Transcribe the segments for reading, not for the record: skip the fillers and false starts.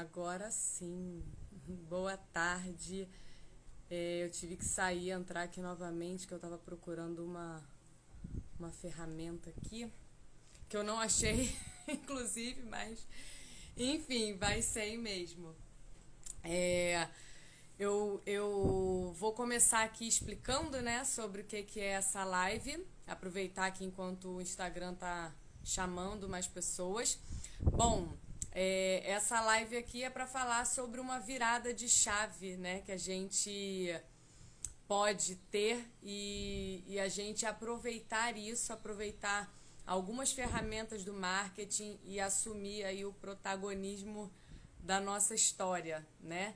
Agora sim. Boa tarde. Eu tive que sair, entrar aqui novamente, que eu estava procurando uma ferramenta aqui, que eu não achei, inclusive, mas enfim, vai ser aí mesmo. É, eu vou começar aqui explicando, né, sobre o que é essa live. Aproveitar aqui enquanto o Instagram tá chamando mais pessoas. Bom, essa live aqui é para falar sobre uma virada de chave, né, que a gente pode ter e a gente aproveitar isso, aproveitar algumas ferramentas do marketing e assumir aí o protagonismo da nossa história, né?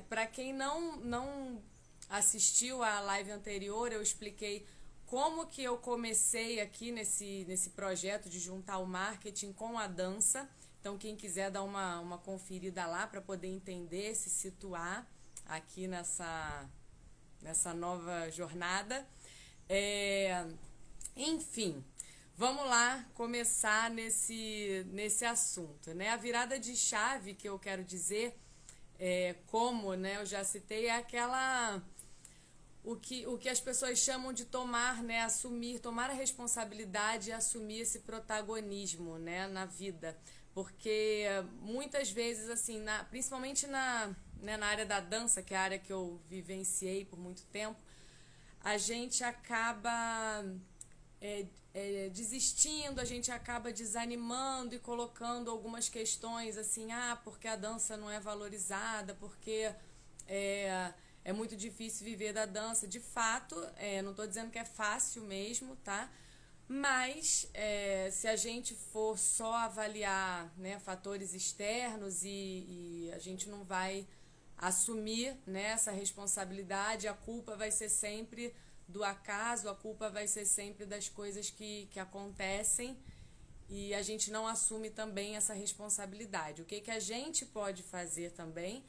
Para quem não assistiu à live anterior, eu expliquei como que eu comecei aqui nesse projeto de juntar o marketing com a dança. Então, quem quiser dar uma conferida lá para poder entender, se situar aqui nessa nova jornada. Enfim, vamos lá começar nesse assunto, né? A virada de chave que eu quero dizer, como, né, eu já citei, é aquela... O que as pessoas chamam de tomar, né, tomar a responsabilidade e assumir esse protagonismo, né, na vida. Porque muitas vezes, assim, principalmente na área da dança, que é a área que eu vivenciei por muito tempo, a gente acaba desistindo, a gente acaba desanimando e colocando algumas questões assim, porque a dança não é valorizada, porque é muito difícil viver da dança. De fato, não estou dizendo que é fácil mesmo, tá? Mas se a gente for só avaliar, né, fatores externos e a gente não vai assumir, né, essa responsabilidade, a culpa vai ser sempre do acaso, a culpa vai ser sempre das coisas que acontecem e a gente não assume também essa responsabilidade. O que a gente pode fazer também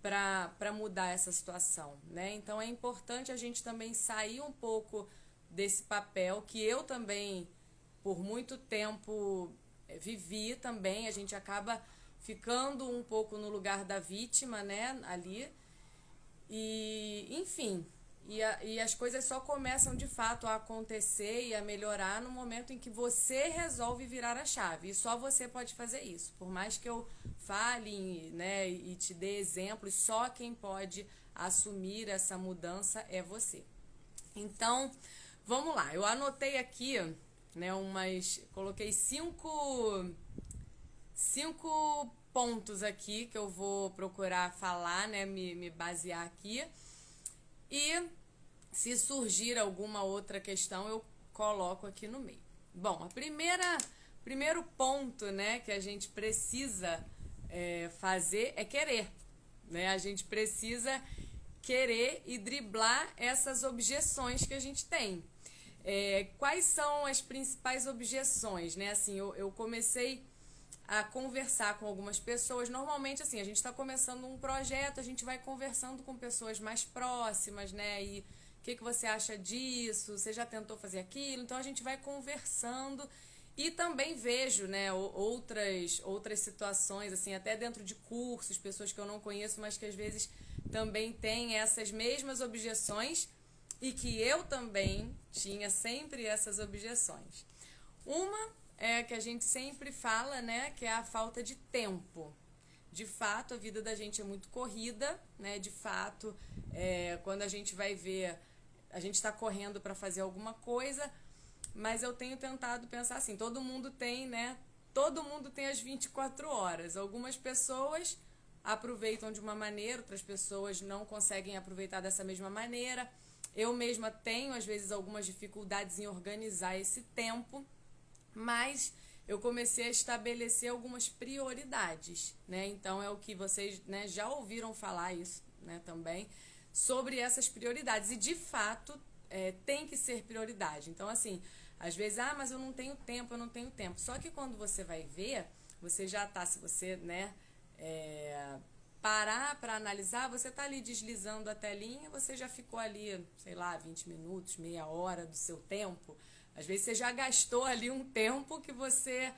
para mudar essa situação, né? Então é importante a gente também sair um pouco desse papel que eu também por muito tempo vivi também. A gente acaba ficando um pouco no lugar da vítima, né, ali, e enfim, e as coisas só começam de fato a acontecer e a melhorar no momento em que você resolve virar a chave. E só você pode fazer isso. Por mais que eu fale, né, e te dê exemplos, só quem pode assumir essa mudança é você. Então, vamos lá. Eu anotei aqui, né, coloquei cinco pontos aqui que eu vou procurar falar, né, me basear aqui. E se surgir alguma outra questão, eu coloco aqui no meio. Bom, primeiro ponto, né, que a gente precisa fazer é querer, né? A gente precisa querer e driblar essas objeções que a gente tem. Quais são as principais objeções, né? Assim, eu comecei a conversar com algumas pessoas. Normalmente, assim, a gente está começando um projeto, a gente vai conversando com pessoas mais próximas, né? E o que você acha disso? Você já tentou fazer aquilo? Então, a gente vai conversando. E também vejo, né, outras situações, assim, até dentro de cursos, pessoas que eu não conheço, mas que às vezes também têm essas mesmas objeções e que eu também tinha sempre essas objeções. Uma que a gente sempre fala, né, que é a falta de tempo. De fato, a vida da gente é muito corrida, né? De fato, quando a gente vai ver, a gente está correndo para fazer alguma coisa, mas eu tenho tentado pensar assim, todo mundo tem, né? Todo mundo tem as 24 horas. Algumas pessoas aproveitam de uma maneira, outras pessoas não conseguem aproveitar dessa mesma maneira. Eu mesma tenho, às vezes, algumas dificuldades em organizar esse tempo, mas eu comecei a estabelecer algumas prioridades, né? Então é o que vocês, né, já ouviram falar isso, né, também, sobre essas prioridades. E de fato tem que ser prioridade. Então, assim, às vezes, mas eu não tenho tempo, eu não tenho tempo. Só que quando você vai ver, você já tá, se você, né, parar para analisar, você tá ali deslizando a telinha, você já ficou ali, sei lá, 20 minutos, meia hora do seu tempo. Às vezes você já gastou ali um tempo que você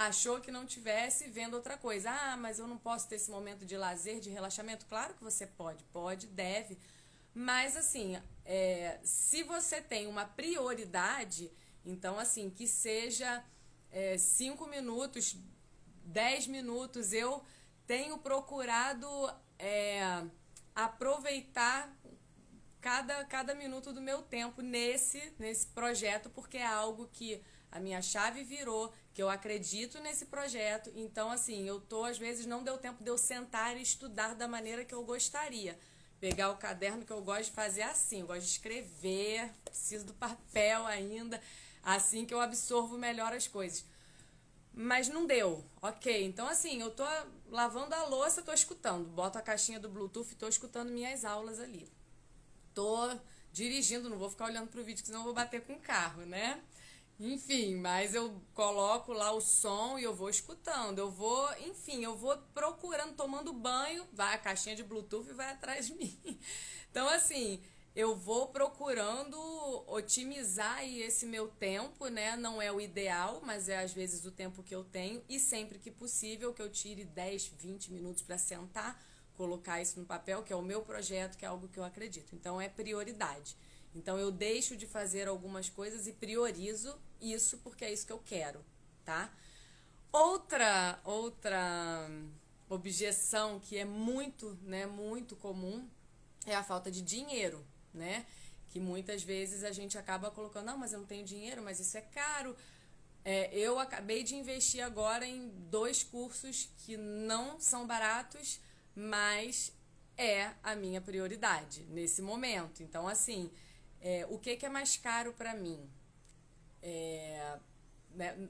achou que não tivesse vendo outra coisa. Ah, mas eu não posso ter esse momento de lazer, de relaxamento. Claro que você pode, deve. Mas, assim, se você tem uma prioridade, então, assim, que seja 5 minutos, 10 minutos, eu tenho procurado aproveitar cada minuto do meu tempo nesse projeto, porque é algo que a minha chave virou, que eu acredito nesse projeto. Então, assim, às vezes não deu tempo de eu sentar e estudar da maneira que eu gostaria. Pegar o caderno, que eu gosto de fazer assim, eu gosto de escrever, preciso do papel ainda, assim que eu absorvo melhor as coisas. Mas não deu, ok. Então, assim, eu tô lavando a louça, tô escutando. Boto a caixinha do Bluetooth e tô escutando minhas aulas ali. Tô dirigindo, não vou ficar olhando pro vídeo, senão eu vou bater com o carro, né? Enfim, mas eu coloco lá o som e eu vou escutando. Eu vou procurando, tomando banho, vai a caixinha de Bluetooth e vai atrás de mim. Então, assim, eu vou procurando otimizar aí esse meu tempo, né? Não é o ideal, mas é às vezes o tempo que eu tenho. E sempre que possível que eu tire 10, 20 minutos para sentar, colocar isso no papel, que é o meu projeto, que é algo que eu acredito. Então, é prioridade. Então, eu deixo de fazer algumas coisas e priorizo isso porque é isso que eu quero, tá? Outra objeção que é muito comum é a falta de dinheiro, né? Que muitas vezes a gente acaba colocando, não, mas eu não tenho dinheiro, mas isso é caro. Eu acabei de investir agora em 2 cursos que não são baratos, mas é a minha prioridade nesse momento. Então, assim, o que é mais caro para mim?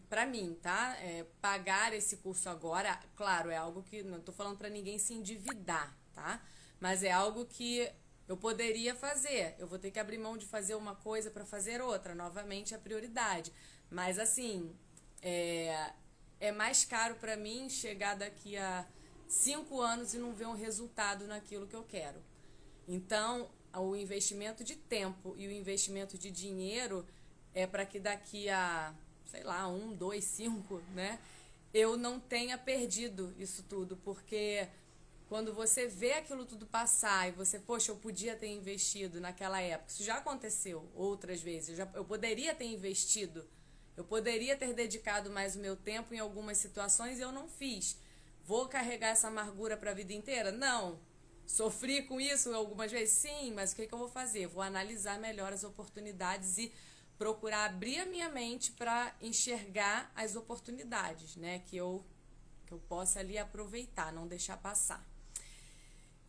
Para mim, tá? Pagar esse curso agora, claro, é algo que não estou falando para ninguém se endividar, tá? Mas é algo que eu poderia fazer. Eu vou ter que abrir mão de fazer uma coisa para fazer outra. Novamente, a prioridade. Mas, assim, é mais caro para mim chegar daqui a 5 anos e não ver um resultado naquilo que eu quero. Então, o investimento de tempo e o investimento de dinheiro é para que daqui a, sei lá, 1, 2, 5, né? Eu não tenha perdido isso tudo, porque quando você vê aquilo tudo passar e você, poxa, eu podia ter investido naquela época. Isso já aconteceu outras vezes. Eu poderia ter investido, eu poderia ter dedicado mais o meu tempo em algumas situações e eu não fiz. Vou carregar essa amargura para a vida inteira? Não. Sofri com isso algumas vezes? Sim, mas o que eu vou fazer? Vou analisar melhor as oportunidades e procurar abrir a minha mente para enxergar as oportunidades, né? Que eu possa ali aproveitar, não deixar passar.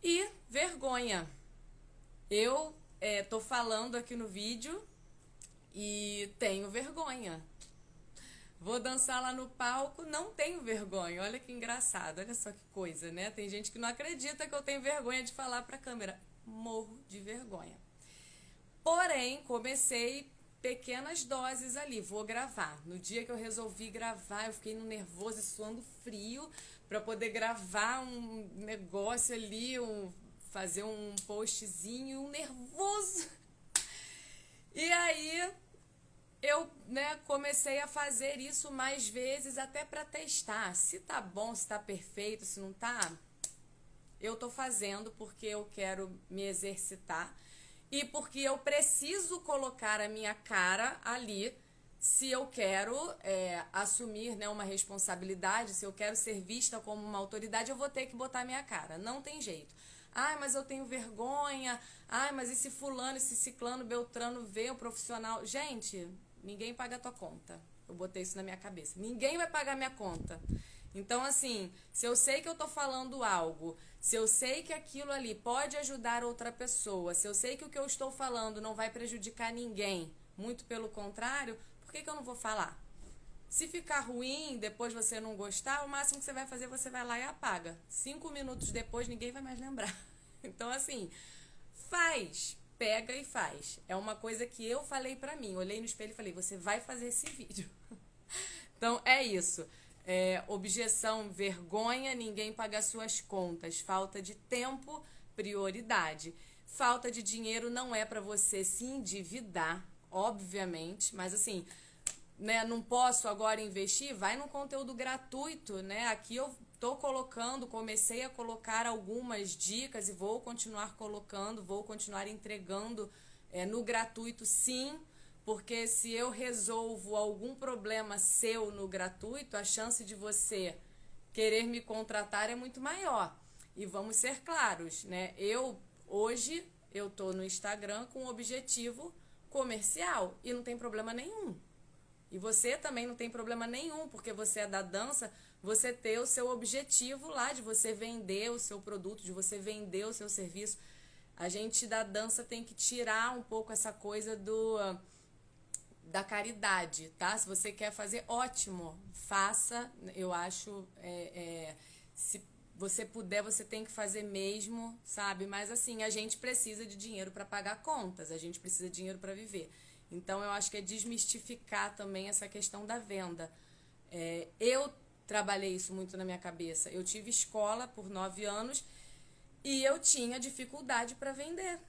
E vergonha. Eu tô falando aqui no vídeo e tenho vergonha. Vou dançar lá no palco, não tenho vergonha. Olha que engraçado, olha só que coisa, né? Tem gente que não acredita que eu tenho vergonha de falar pra câmera. Morro de vergonha. Porém, comecei pequenas doses ali, vou gravar. No dia que eu resolvi gravar, eu fiquei no nervoso e suando frio para poder gravar um negócio ali, fazer um postzinho, um nervoso. E aí eu, comecei a fazer isso mais vezes até para testar se tá bom, se tá perfeito, se não tá. Eu tô fazendo porque eu quero me exercitar e porque eu preciso colocar a minha cara ali se eu quero assumir, né, uma responsabilidade, se eu quero ser vista como uma autoridade, eu vou ter que botar a minha cara. Não tem jeito. Ai, mas eu tenho vergonha. Ai, mas esse fulano, esse ciclano, beltrano vê o profissional. Gente, ninguém paga a tua conta. Eu botei isso na minha cabeça. Ninguém vai pagar a minha conta. Então, assim, se eu sei que eu tô falando algo, se eu sei que aquilo ali pode ajudar outra pessoa, se eu sei que o que eu estou falando não vai prejudicar ninguém, muito pelo contrário, por que eu não vou falar? Se ficar ruim, depois você não gostar, o máximo que você vai fazer, você vai lá e apaga. 5 minutos depois, ninguém vai mais lembrar. Então, assim, faz. Pega e faz. É uma coisa que eu falei pra mim. Olhei no espelho e falei, você vai fazer esse vídeo. Então, é isso. Objeção, vergonha, ninguém paga suas contas. Falta de tempo, prioridade. Falta de dinheiro não é pra você se endividar, obviamente. Mas, assim, né, não posso agora investir, vai num conteúdo gratuito, né? Aqui eu tô colocando, comecei a colocar algumas dicas e vou continuar colocando, vou continuar entregando no gratuito, sim, porque se eu resolvo algum problema seu no gratuito, a chance de você querer me contratar é muito maior. E vamos ser claros, né? Hoje eu tô no Instagram com objetivo comercial e não tem problema nenhum. E você também não tem problema nenhum, porque você é da dança, você ter o seu objetivo lá de você vender o seu produto, de você vender o seu serviço. A gente da dança tem que tirar um pouco essa coisa da caridade, tá? Se você quer fazer, ótimo, faça. Eu acho, se você puder, você tem que fazer mesmo, sabe? Mas assim, a gente precisa de dinheiro para pagar contas, a gente precisa de dinheiro para viver. Então, eu acho que é desmistificar também essa questão da venda. Eu trabalhei isso muito na minha cabeça. Eu tive escola por 9 anos e eu tinha dificuldade para vender.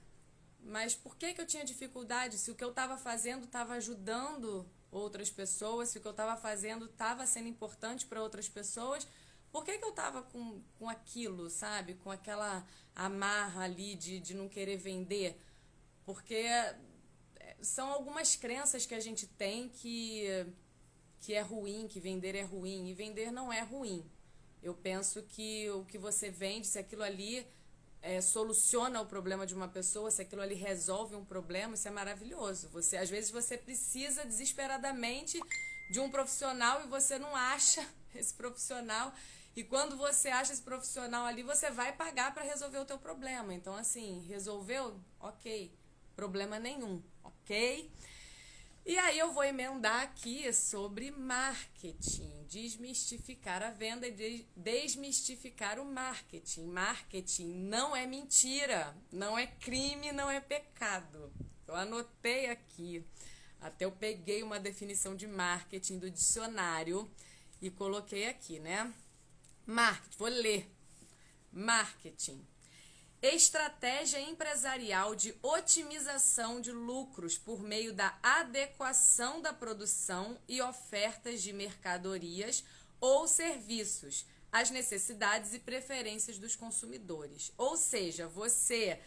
Mas por que eu tinha dificuldade? Se o que eu estava fazendo estava ajudando outras pessoas, se o que eu estava fazendo estava sendo importante para outras pessoas, por que eu estava com aquilo, sabe? Com aquela amarra ali de não querer vender? Porque são algumas crenças que a gente tem que é ruim, que vender é ruim. E vender não é ruim. Eu penso que o que você vende, se aquilo ali soluciona o problema de uma pessoa, se aquilo ali resolve um problema, isso é maravilhoso. Às vezes você precisa desesperadamente de um profissional e você não acha esse profissional. E quando você acha esse profissional ali, você vai pagar para resolver o teu problema. Então, assim, resolveu? Ok. Problema nenhum, ok? E aí eu vou emendar aqui sobre marketing, desmistificar a venda e desmistificar o marketing. Marketing não é mentira, não é crime, não é pecado. Eu anotei aqui, até eu peguei uma definição de marketing do dicionário e coloquei aqui, né? Marketing, vou ler. Marketing. Estratégia empresarial de otimização de lucros por meio da adequação da produção e ofertas de mercadorias ou serviços às necessidades e preferências dos consumidores. Ou seja, você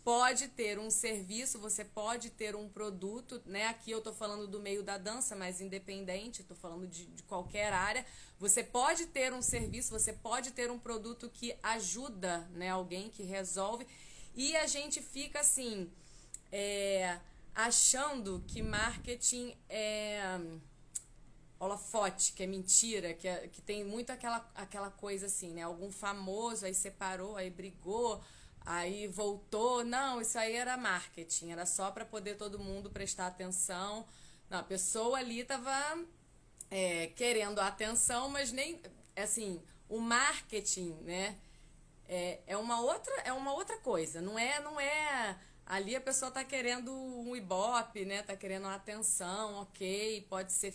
pode ter um serviço, você pode ter um produto, né? Aqui eu estou falando do meio da dança, mas independente, estou falando de qualquer área. Você pode ter um serviço, você pode ter um produto que ajuda, né, alguém, que resolve. E a gente fica assim, achando que marketing é holofote, que é mentira, que tem muito aquela coisa assim, né? Algum famoso aí separou, aí brigou, aí voltou. Não, isso aí era marketing, era só para poder todo mundo prestar atenção. Não, a pessoa ali tava querendo a atenção, mas nem, assim, o marketing, né, é uma outra coisa. Não é ali a pessoa tá querendo um ibope, né, tá querendo uma atenção, ok, pode ser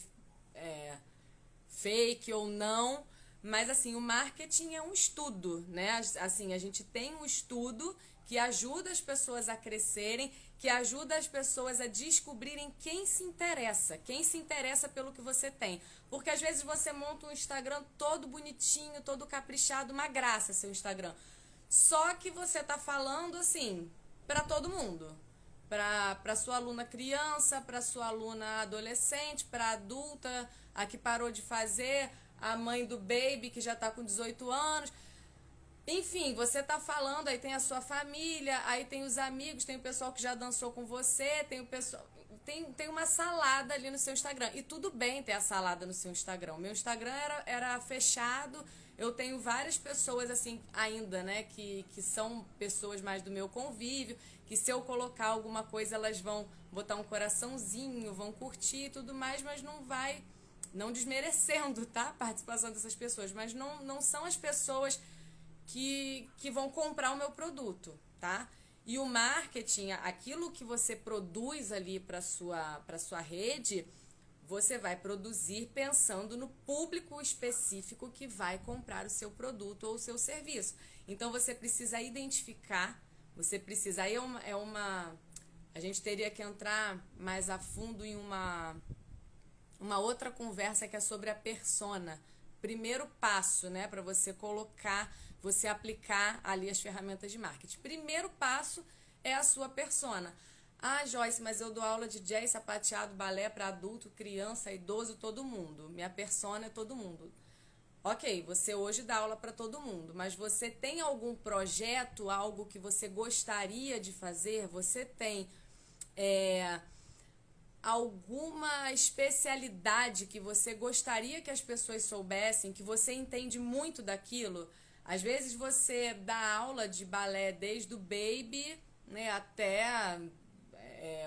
fake ou não, mas assim, o marketing é um estudo, né? Assim, a gente tem um estudo que ajuda as pessoas a crescerem, que ajuda as pessoas a descobrirem quem se interessa pelo que você tem. Porque às vezes você monta um Instagram todo bonitinho, todo caprichado, uma graça seu Instagram. Só que você tá falando assim para todo mundo. Para sua aluna criança, para sua aluna adolescente, para adulta, a que parou de fazer, a mãe do baby que já está com 18 anos. Enfim, você tá falando, aí tem a sua família, aí tem os amigos, tem o pessoal que já dançou com você, tem o pessoal... Tem uma salada ali no seu Instagram. E tudo bem ter a salada no seu Instagram. O meu Instagram era fechado. Eu tenho várias pessoas, assim, ainda, né? Que são pessoas mais do meu convívio. Que se eu colocar alguma coisa, elas vão botar um coraçãozinho, vão curtir e tudo mais, mas não vai... Não desmerecendo, tá? A participação dessas pessoas. Mas não são as pessoas que vão comprar o meu produto, tá? E o marketing, aquilo que você produz ali para sua rede, você vai produzir pensando no público específico que vai comprar o seu produto ou o seu serviço. Então você precisa identificar, você precisa... Aí a gente teria que entrar mais a fundo em uma outra conversa que é sobre a persona. Primeiro passo, né, para você colocar, você aplicar ali as ferramentas de marketing. Primeiro passo é a sua persona. Ah, Joyce, mas eu dou aula de jazz, sapateado, balé para adulto, criança, idoso, todo mundo. Minha persona é todo mundo. Ok, você hoje dá aula para todo mundo, mas você tem algum projeto, algo que você gostaria de fazer? Você tem alguma especialidade que você gostaria que as pessoas soubessem, que você entende muito daquilo? Às vezes você dá aula de balé desde o baby, né, até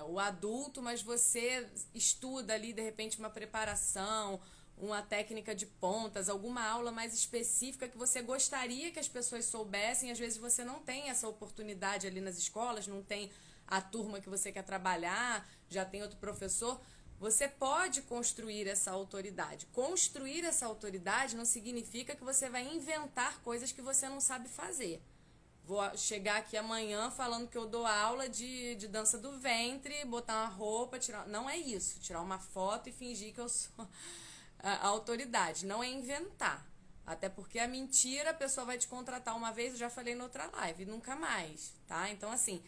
o adulto, mas você estuda ali de repente uma preparação, uma técnica de pontas, alguma aula mais específica que você gostaria que as pessoas soubessem. Às vezes você não tem essa oportunidade ali nas escolas, não tem a turma que você quer trabalhar, já tem outro professor. Você pode construir essa autoridade. Construir essa autoridade não significa que você vai inventar coisas que você não sabe fazer. Vou chegar aqui amanhã falando que eu dou aula de dança do ventre, botar uma roupa, tirar. Não é isso. Tirar uma foto e fingir que eu sou a autoridade. Não é inventar. Até porque a mentira, a pessoa vai te contratar uma vez, eu já falei na outra live, nunca mais, tá? Então, assim,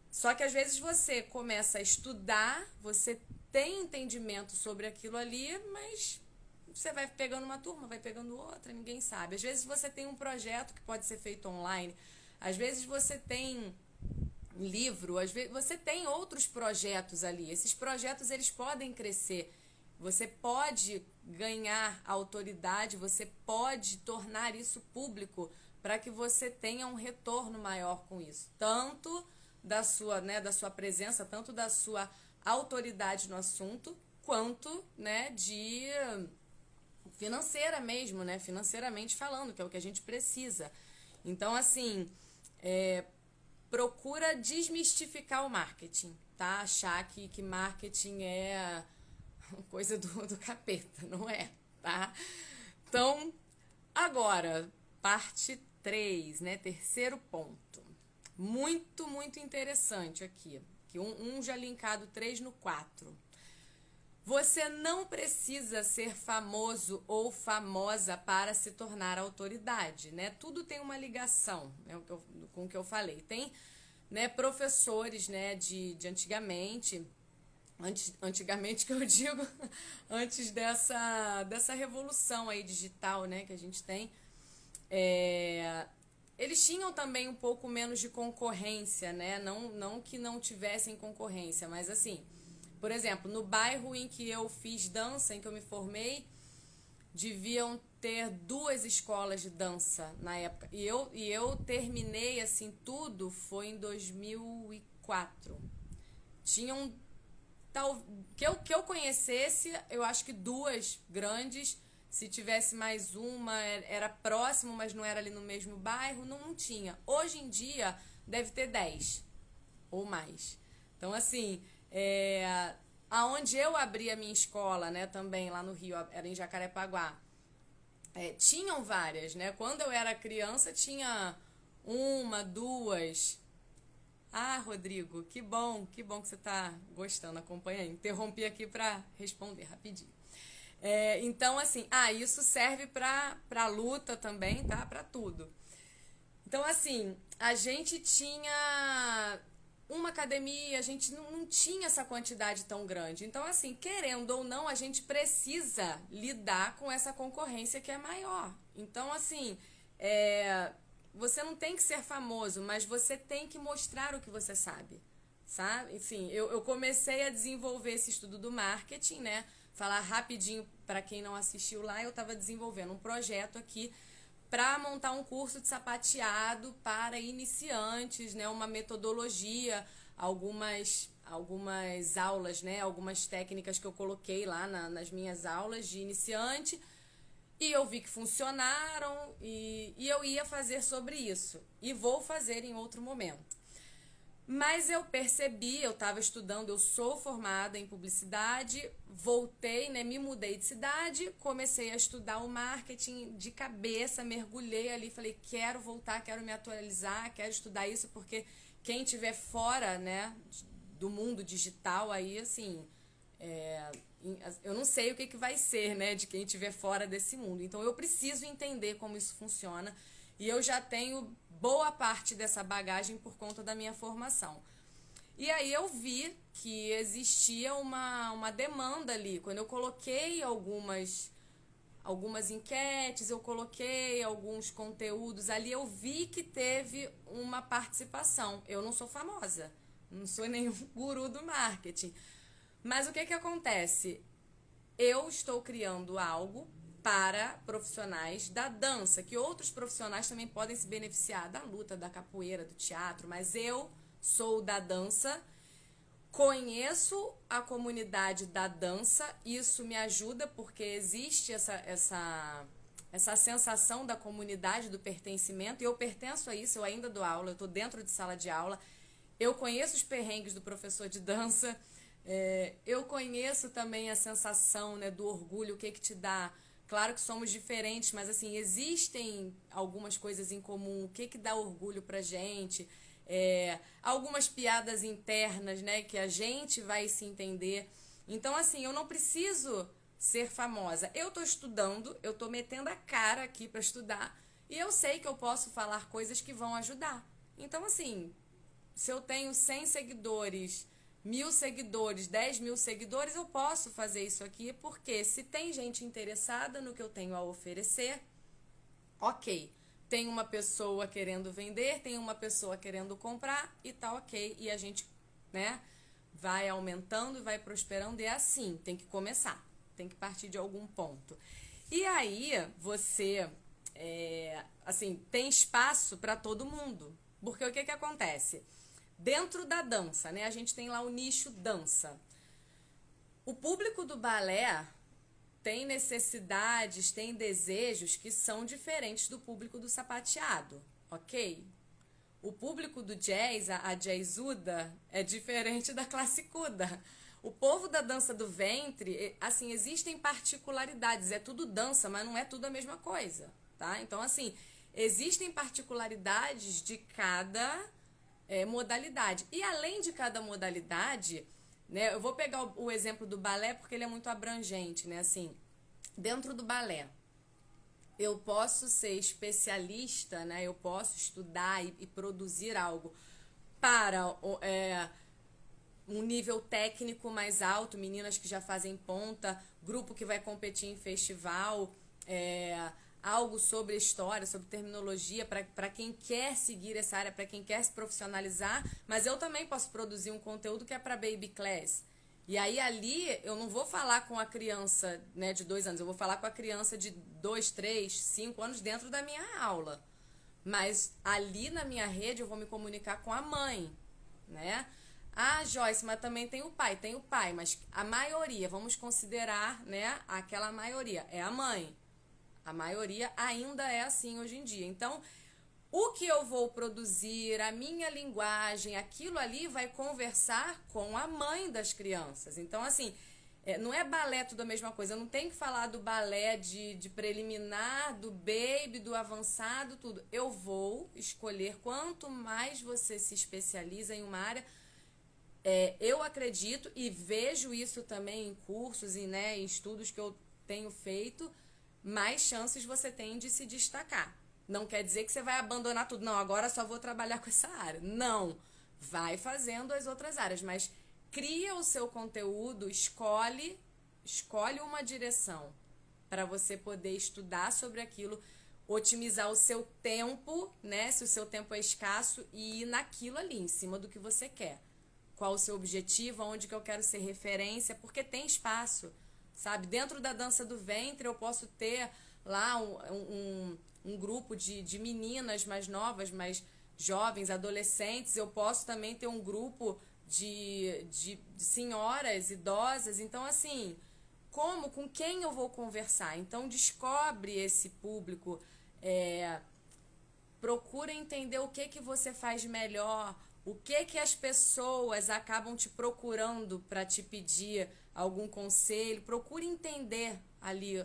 só que às vezes você começa a estudar, você tem entendimento sobre aquilo ali, mas você vai pegando uma turma, vai pegando outra, ninguém sabe. Às vezes você tem um projeto que pode ser feito online, às vezes você tem um livro, às vezes você tem outros projetos ali. Esses projetos, eles podem crescer. Você pode ganhar autoridade, você pode tornar isso público para que você tenha um retorno maior com isso. Tanto da sua presença, tanto da sua autoridade no assunto, quanto, né, de financeira mesmo, né, financeiramente falando, que é o que a gente precisa. Então, assim, procura desmistificar o marketing, tá? Achar que marketing é coisa do capeta, não é, tá? Então, agora, parte 3, né, terceiro ponto. Muito, muito interessante aqui. Que já linkado 3 no 4. Você não precisa ser famoso ou famosa para se tornar autoridade, né? Tudo tem uma ligação, né, com o que eu falei. Tem, né, professores, né, de antigamente, antigamente que eu digo, antes dessa revolução aí digital, né, que a gente tem, eles tinham também um pouco menos de concorrência, né? Não que não tivessem concorrência, mas assim, por exemplo, no bairro em que eu fiz dança, em que eu me formei, deviam ter 2 escolas de dança na época. E eu terminei, assim, tudo foi em 2004. Tinham, que eu conhecesse, eu acho que 2 grandes. Se tivesse mais uma, era próximo, mas não era ali no mesmo bairro, não tinha. Hoje em dia, deve ter 10 ou mais. Então, assim, aonde eu abri a minha escola, né, também lá no Rio, era em Jacarepaguá, tinham várias, né? Quando eu era criança, tinha 1, 2. Ah, Rodrigo, que bom que você tá gostando, acompanha aí. Interrompi aqui para responder rapidinho. Então, assim, isso serve pra luta também, tá? Pra tudo. Então, assim, a gente tinha uma academia, a gente não tinha essa quantidade tão grande. Então, assim, querendo ou não, a gente precisa lidar com essa concorrência que é maior. Então, assim, você não tem que ser famoso, mas você tem que mostrar o que você sabe, sabe? Enfim, eu comecei a desenvolver esse estudo do marketing, né? Falar rapidinho para quem não assistiu lá, eu estava desenvolvendo um projeto aqui para montar um curso de sapateado para iniciantes, né? Uma metodologia, algumas aulas, né? Algumas técnicas que eu coloquei lá nas minhas aulas de iniciante. E eu vi que funcionaram e eu ia fazer sobre isso. E vou fazer em outro momento. Mas eu percebi, eu estava estudando, eu sou formada em publicidade, voltei, né, me mudei de cidade, comecei a estudar o marketing de cabeça, mergulhei ali, falei, quero voltar, quero me atualizar, quero estudar isso, porque quem estiver fora, né, do mundo digital aí, assim, Eu não sei o que vai ser, né, de quem estiver fora desse mundo. Então eu preciso entender como isso funciona e eu já tenho boa parte dessa bagagem por conta da minha formação. E aí eu vi que existia uma demanda ali. Quando eu coloquei algumas enquetes, eu coloquei alguns conteúdos ali, eu vi que teve uma participação. Eu não sou famosa, não sou nenhum guru do marketing. Mas o que acontece? Eu estou criando algo para profissionais da dança, que outros profissionais também podem se beneficiar da luta, da capoeira, do teatro, mas eu sou da dança, conheço a comunidade da dança, isso me ajuda porque existe essa sensação da comunidade, do pertencimento, e eu pertenço a isso, eu ainda dou aula, eu estou dentro de sala de aula, eu conheço os perrengues do professor de dança, eu conheço também a sensação, né, do orgulho, o que te dá. Claro que somos diferentes, mas assim, existem algumas coisas em comum, o que dá orgulho pra gente, algumas piadas internas, né, que a gente vai se entender. Então, assim, eu não preciso ser famosa. Eu tô estudando, eu tô metendo a cara aqui pra estudar, e eu sei que eu posso falar coisas que vão ajudar. Então, assim, se eu tenho 100 seguidores, 1.000 seguidores, 10.000 seguidores, eu posso fazer isso aqui, porque se tem gente interessada no que eu tenho a oferecer, ok. Tem uma pessoa querendo vender, tem uma pessoa querendo comprar e tá ok. E a gente, né, vai aumentando e vai prosperando. E é assim, tem que começar, tem que partir de algum ponto. E aí você, assim, tem espaço para todo mundo. Porque o que acontece? Dentro da dança, né? A gente tem lá o nicho dança. O público do balé tem necessidades, tem desejos que são diferentes do público do sapateado, ok? O público do jazz, a jazzuda, é diferente da classicuda. O povo da dança do ventre, assim, existem particularidades. É tudo dança, mas não é tudo a mesma coisa, tá? Então, assim, existem particularidades de cada modalidade. E além de cada modalidade, né, eu vou pegar o exemplo do balé porque ele é muito abrangente, né? Assim, dentro do balé, eu posso ser especialista, né? Eu posso estudar e produzir algo para um nível técnico mais alto, meninas que já fazem ponta, grupo que vai competir em festival, algo sobre história, sobre terminologia, para quem quer seguir essa área, para quem quer se profissionalizar, mas eu também posso produzir um conteúdo que é para baby class. E aí ali eu não vou falar com a criança, né, de 2 anos, eu vou falar com a criança de 2, 3, 5 anos dentro da minha aula. Mas ali na minha rede eu vou me comunicar com a mãe, né? Ah, Joyce, mas também tem o pai, mas a maioria, vamos considerar, né, aquela maioria, é a mãe. A maioria ainda é assim hoje em dia. Então, o que eu vou produzir, a minha linguagem, aquilo ali vai conversar com a mãe das crianças. Então, assim, não é balé tudo a mesma coisa. Eu não tenho que falar do balé de preliminar, do baby, do avançado, tudo. Eu vou escolher quanto mais você se especializa em uma área. Eu acredito e vejo isso também em cursos e, né, em estudos que eu tenho feito, mais chances você tem de se destacar. Não quer dizer que você vai abandonar tudo. Não, agora só vou trabalhar com essa área. Não. Vai fazendo as outras áreas, mas cria o seu conteúdo, escolhe uma direção para você poder estudar sobre aquilo, otimizar o seu tempo, né? Se o seu tempo é escasso, e ir naquilo ali, em cima do que você quer. Qual o seu objetivo, onde que eu quero ser referência, porque tem espaço, sabe? Dentro da dança do ventre eu posso ter lá um grupo de meninas mais novas, mais jovens, adolescentes. Eu posso também ter um grupo de senhoras idosas. Então, assim, com quem eu vou conversar? Então, descobre esse público, procura entender o que você faz melhor, o que as pessoas acabam te procurando para te pedir algum conselho. Procure entender ali.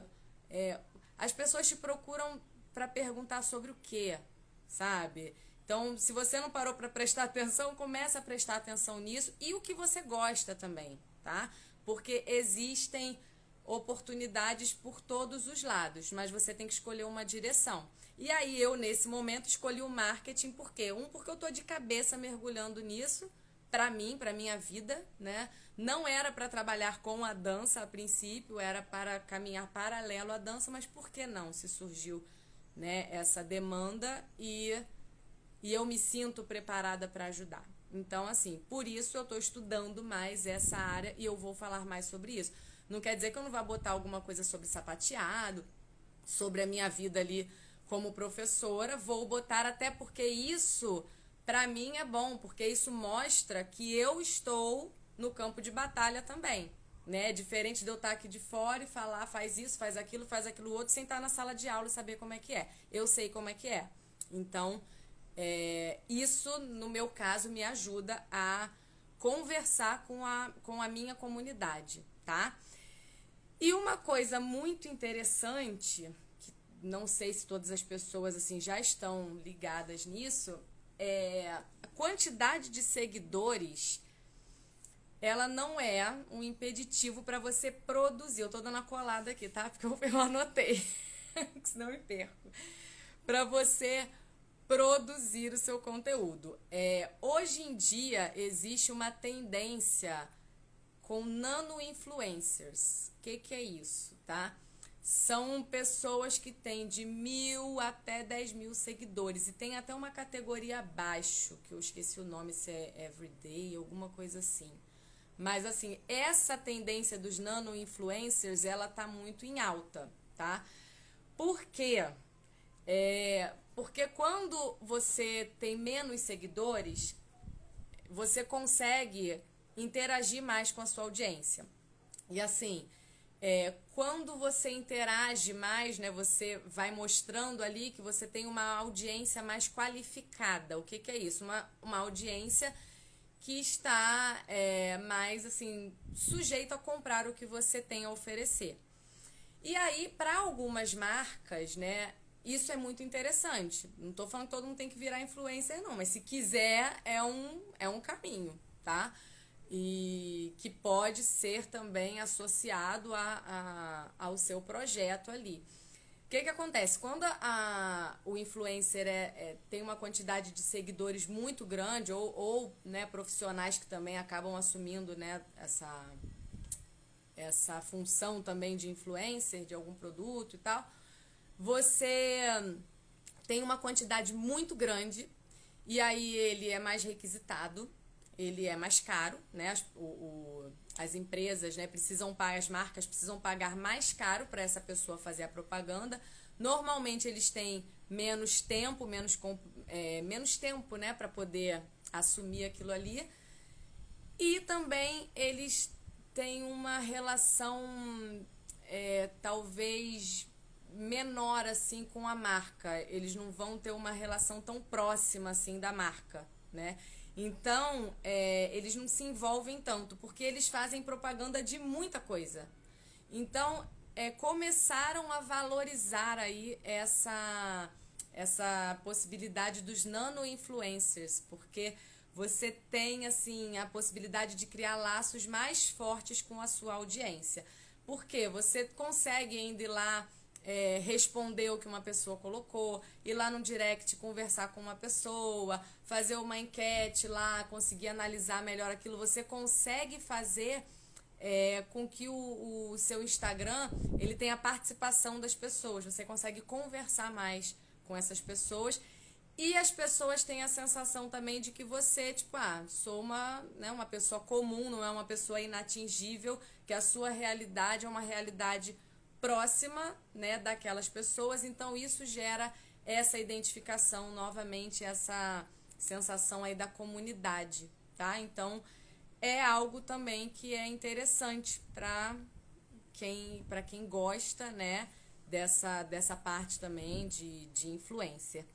As pessoas te procuram para perguntar sobre o quê, sabe? Então, se você não parou para prestar atenção, começa a prestar atenção nisso e o que você gosta também, tá? porque existem oportunidades por todos os lados, mas você tem que escolher uma direção. E aí eu, nesse momento, escolhi o marketing, por quê? Porque eu tô de cabeça mergulhando nisso, para mim, para minha vida, né? Não era para trabalhar com a dança a princípio, era para caminhar paralelo à dança, mas por que não? Se surgiu, né, essa demanda e eu me sinto preparada para ajudar. Então, assim, por isso eu estou estudando mais essa área e eu vou falar mais sobre isso. Não quer dizer que eu não vá botar alguma coisa sobre sapateado, sobre a minha vida ali como professora, vou botar, até porque isso para mim é bom, porque isso mostra que eu estou no campo de batalha também, né? Diferente de eu estar aqui de fora e falar, faz isso, faz aquilo outro, sem estar na sala de aula e saber como é que é. Eu sei como é que é. Então, isso, no meu caso, me ajuda a conversar com a minha comunidade, tá? E uma coisa muito interessante, que não sei se todas as pessoas assim já estão ligadas nisso, a quantidade de seguidores, ela não é um impeditivo para você produzir. Eu tô dando a colada aqui, tá? Porque eu anotei, senão eu me perco. Para você produzir o seu conteúdo. Hoje em dia existe uma tendência com nano-influencers. O que é isso, tá? São pessoas que têm de 1.000 até 10.000 seguidores. E tem até uma categoria abaixo, que eu esqueci o nome, se é Everyday, alguma coisa assim. Mas, assim, essa tendência dos nano-influencers, ela tá muito em alta, tá? Por quê? Porque quando você tem menos seguidores, você consegue interagir mais com a sua audiência. E assim, quando você interage mais, né, você vai mostrando ali que você tem uma audiência mais qualificada. O que é isso? Uma audiência que está mais assim sujeito a comprar o que você tem a oferecer. E aí, para algumas marcas, né, isso é muito interessante. Não estou falando que todo mundo tem que virar influencer, não, mas se quiser, é um caminho, tá? E que pode ser também associado ao seu projeto ali. O que acontece? Quando o influencer tem uma quantidade de seguidores muito grande, ou né, profissionais que também acabam assumindo, né, essa função também de influencer de algum produto e tal, você tem uma quantidade muito grande e aí ele é mais requisitado, ele é mais caro, né? As empresas, né, as marcas precisam pagar mais caro para essa pessoa fazer a propaganda. Normalmente eles têm menos tempo, né, para poder assumir aquilo ali. E também eles têm uma relação talvez menor assim com a marca. Eles não vão ter uma relação tão próxima assim da marca, né? Então, eles não se envolvem tanto, porque eles fazem propaganda de muita coisa. Então, começaram a valorizar aí essa possibilidade dos nano-influencers, porque você tem, assim, a possibilidade de criar laços mais fortes com a sua audiência. Porque você consegue ainda ir lá responder o que uma pessoa colocou, ir lá no direct conversar com uma pessoa, fazer uma enquete lá, conseguir analisar melhor aquilo. Você consegue fazer com que o seu Instagram ele tenha a participação das pessoas. Você consegue conversar mais com essas pessoas. E as pessoas têm a sensação também de que você, tipo, sou uma pessoa comum, não é uma pessoa inatingível, que a sua realidade é uma realidade próxima, né, daquelas pessoas. Então isso gera essa identificação novamente, essa sensação aí da comunidade, tá? Então é algo também que é interessante para quem gosta, né, dessa parte também de influência.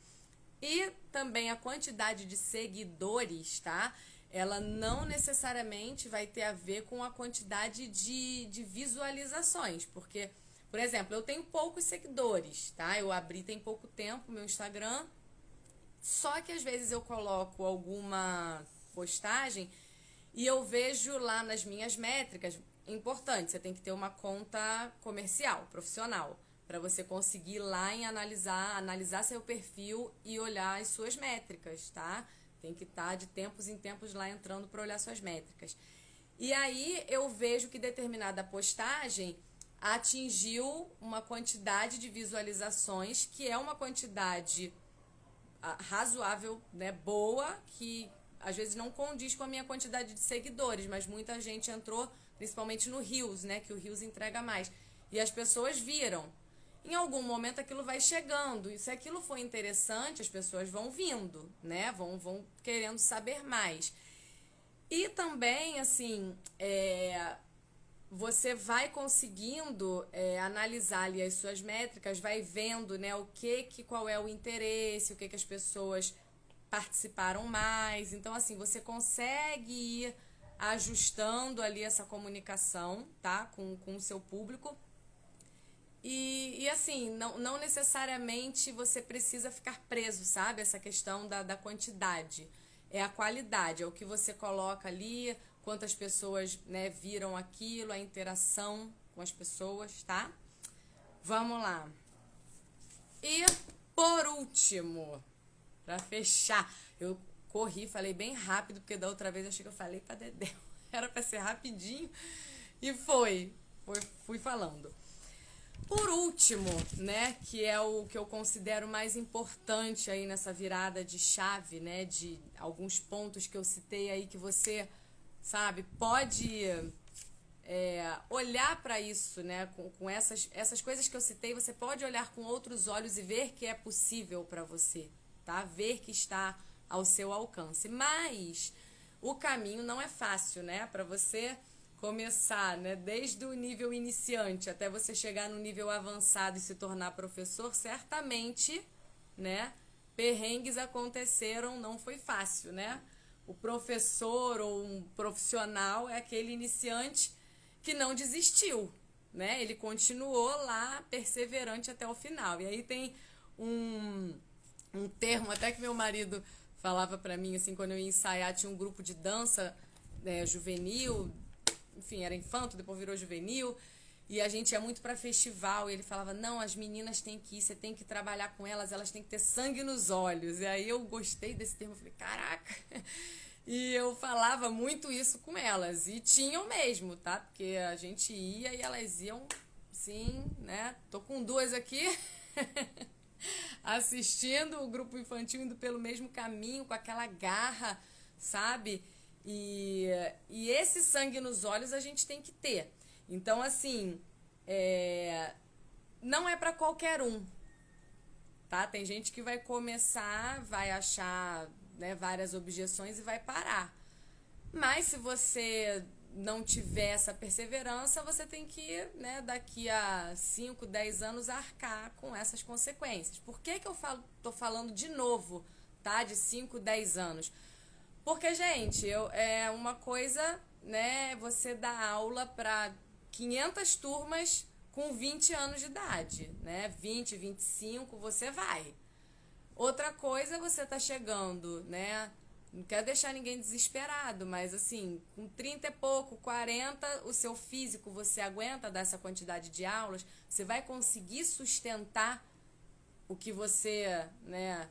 E também a quantidade de seguidores, tá? Ela não necessariamente vai ter a ver com a quantidade de visualizações, porque, por exemplo, eu tenho poucos seguidores, tá? Eu abri tem pouco tempo meu Instagram, só que às vezes eu coloco alguma postagem e eu vejo lá nas minhas métricas, importante, você tem que ter uma conta comercial, profissional, para você conseguir ir lá em analisar seu perfil e olhar as suas métricas, tá? Tem que estar de tempos em tempos lá entrando para olhar suas métricas. E aí eu vejo que determinada postagem atingiu uma quantidade de visualizações, que é uma quantidade razoável, né, boa, que às vezes não condiz com a minha quantidade de seguidores, mas muita gente entrou, principalmente no Reels, né, que o Reels entrega mais. E as pessoas viram. Em algum momento aquilo vai chegando, e se aquilo for interessante, as pessoas vão vindo, né, vão querendo saber mais. E também, assim, você vai conseguindo analisar ali as suas métricas, vai vendo, né, qual é o interesse, o que as pessoas participaram mais. Então, assim, você consegue ir ajustando ali essa comunicação, tá, com o seu público. E assim, não necessariamente você precisa ficar preso, sabe? Essa questão da quantidade. É a qualidade, é o que você coloca ali, quantas pessoas, né, viram aquilo, a interação com as pessoas, tá? Vamos lá. E por último, pra fechar, eu corri, falei bem rápido, porque da outra vez eu achei que eu falei pra Dedéu. Era pra ser rapidinho e fui falando. Por último, né, que é o que eu considero mais importante aí nessa virada de chave, né, de alguns pontos que eu citei aí que você, sabe, pode olhar para isso, né, com essas coisas que eu citei, você pode olhar com outros olhos e ver que é possível para você, tá? Ver que está ao seu alcance. Mas o caminho não é fácil, né, para você começar, né, desde o nível iniciante até você chegar no nível avançado e se tornar professor, certamente, né, perrengues aconteceram, não foi fácil, né? O professor ou um profissional é aquele iniciante que não desistiu, né? Ele continuou lá perseverante até o final. E aí tem um termo até que meu marido falava pra mim, assim, quando eu ia ensaiar, tinha um grupo de dança juvenil, enfim, era infanto, depois virou juvenil, e a gente ia muito pra festival, e ele falava, não, as meninas têm que ir, você tem que trabalhar com elas têm que ter sangue nos olhos. E aí eu gostei desse termo, eu falei, caraca! E eu falava muito isso com elas, e tinham mesmo, tá? Porque a gente ia e elas iam, sim, né? Tô com duas aqui, assistindo o grupo infantil indo pelo mesmo caminho, com aquela garra, sabe? E esse sangue nos olhos a gente tem que ter. Então, assim, não é pra qualquer um, tá? Tem gente que vai começar, vai achar, né, várias objeções e vai parar. Mas se você não tiver essa perseverança, você tem que, né, daqui a 5, 10 anos arcar com essas consequências. Por que eu tô falando de novo, tá? De 5, 10 anos? Porque, gente, é uma coisa, né, você dá aula para 500 turmas com 20 anos de idade, né? 20, 25, você vai. Outra coisa, você tá chegando, né? Não quero deixar ninguém desesperado, mas assim, com 30 e pouco, 40, o seu físico, você aguenta dar essa quantidade de aulas? Você vai conseguir sustentar o que você, né,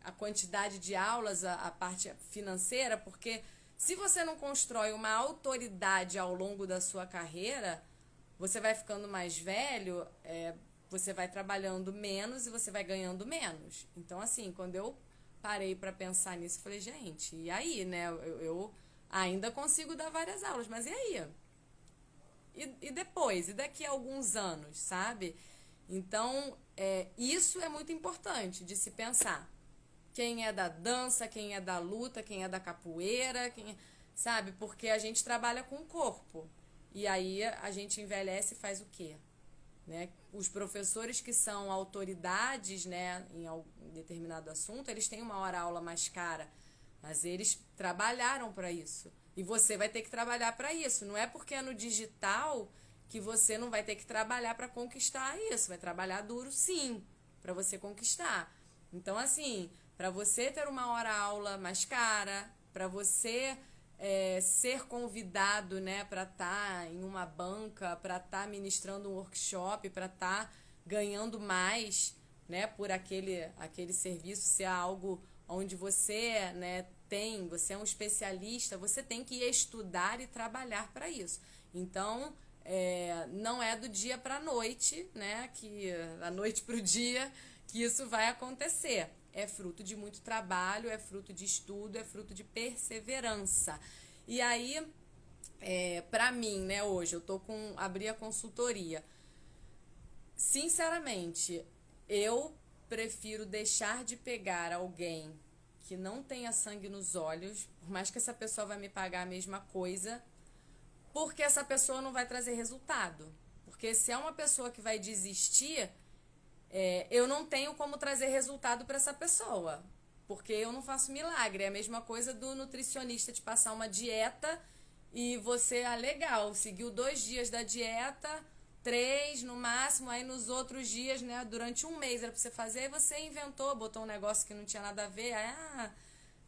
a quantidade de aulas, a parte financeira? Porque se você não constrói uma autoridade ao longo da sua carreira, você vai ficando mais velho, você vai trabalhando menos e você vai ganhando menos. Então, assim, quando eu parei para pensar nisso, eu falei, gente, e aí, né? Eu ainda consigo dar várias aulas, mas e aí? E depois? E daqui a alguns anos, sabe? Então, isso é muito importante de se pensar. Quem é da dança, quem é da luta, quem é da capoeira, sabe? Porque a gente trabalha com o corpo. E aí a gente envelhece e faz o quê? Né? Os professores que são autoridades, né, em determinado assunto, eles têm uma hora-aula mais cara, mas eles trabalharam para isso. E você vai ter que trabalhar para isso. Não é porque é no digital que você não vai ter que trabalhar para conquistar isso. Vai trabalhar duro, sim, para você conquistar. Então, assim, para você ter uma hora-aula mais cara, para você ser convidado, né, para estar em uma banca, para estar ministrando um workshop, para estar ganhando mais, né, por aquele serviço, se é algo onde você, né, você é um especialista, você tem que estudar e trabalhar para isso. Então, não é do dia para a noite, né, que da noite para o dia que isso vai acontecer. É fruto de muito trabalho, é fruto de estudo, é fruto de perseverança. E aí, para mim, né, hoje eu abri a consultoria. Sinceramente, eu prefiro deixar de pegar alguém que não tenha sangue nos olhos, por mais que essa pessoa vai me pagar a mesma coisa, porque essa pessoa não vai trazer resultado. Porque se é uma pessoa que vai desistir, eu não tenho como trazer resultado para essa pessoa, porque eu não faço milagre. É a mesma coisa do nutricionista te passar uma dieta e você, legal, seguiu 2 dias da dieta, 3 no máximo, aí nos outros dias, né, durante um mês era pra você fazer, e você inventou, botou um negócio que não tinha nada a ver, aí,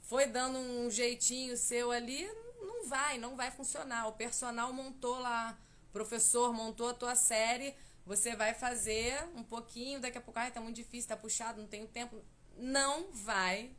foi dando um jeitinho seu ali, não vai funcionar. O personal montou lá, o professor montou a tua série, você vai fazer um pouquinho, daqui a pouco, tá muito difícil, tá puxado, não tenho tempo. Não vai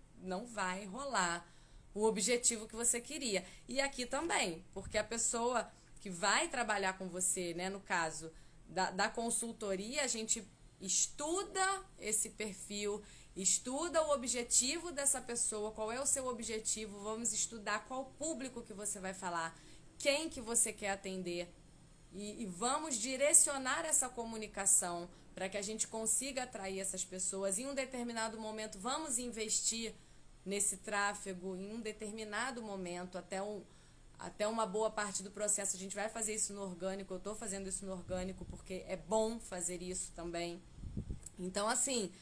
rolar o objetivo que você queria. E aqui também, porque a pessoa que vai trabalhar com você, né, no caso da consultoria, a gente estuda esse perfil, estuda o objetivo dessa pessoa, qual é o seu objetivo, vamos estudar qual público que você vai falar, quem que você quer atender, e vamos direcionar essa comunicação para que a gente consiga atrair essas pessoas. Em um determinado momento, vamos investir nesse tráfego, em um determinado momento, até uma boa parte do processo, a gente vai fazer isso no orgânico. Eu estou fazendo isso no orgânico porque é bom fazer isso também. Então, assim,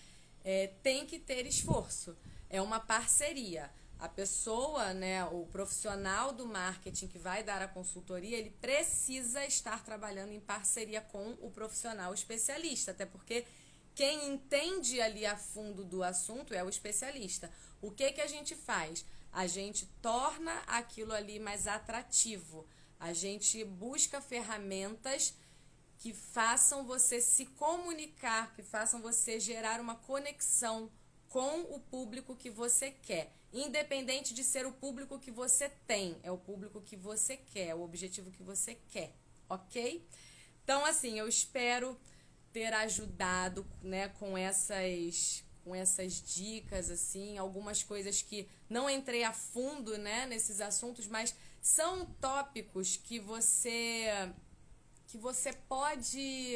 tem que ter esforço. É uma parceria. A pessoa, né, o profissional do marketing que vai dar a consultoria, ele precisa estar trabalhando em parceria com o profissional especialista, até porque quem entende ali a fundo do assunto é o especialista. O que a gente faz? A gente torna aquilo ali mais atrativo. A gente busca ferramentas que façam você se comunicar, que façam você gerar uma conexão com o público que você quer. Independente de ser o público que você tem, é o público que você quer, é o objetivo que você quer, ok? Então, assim, eu espero ter ajudado, né, com essas dicas, assim, algumas coisas que não entrei a fundo, né, nesses assuntos, mas são tópicos que você pode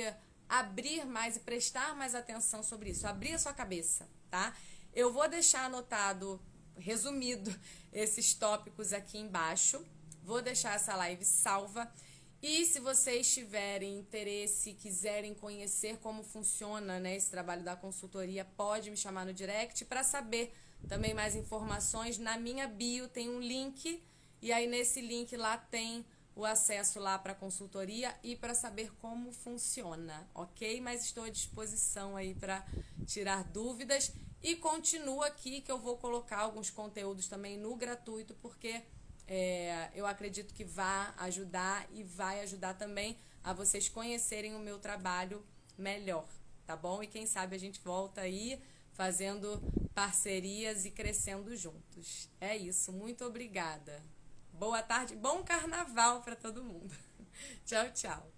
abrir mais e prestar mais atenção sobre isso, abrir a sua cabeça, tá? Eu vou deixar anotado, resumido, esses tópicos aqui embaixo, vou deixar essa live salva. E se vocês tiverem interesse, quiserem conhecer como funciona, né, esse trabalho da consultoria, pode me chamar no direct para saber também mais informações. Na minha bio tem um link, e aí nesse link lá tem o acesso lá para a consultoria e para saber como funciona, ok? Mas estou à disposição aí para tirar dúvidas, e continuo aqui que eu vou colocar alguns conteúdos também no gratuito, porque eu acredito que vai ajudar e vai ajudar também a vocês conhecerem o meu trabalho melhor, tá bom? E quem sabe a gente volta aí fazendo parcerias e crescendo juntos. É isso, muito obrigada. Boa tarde, bom carnaval para todo mundo. Tchau, tchau.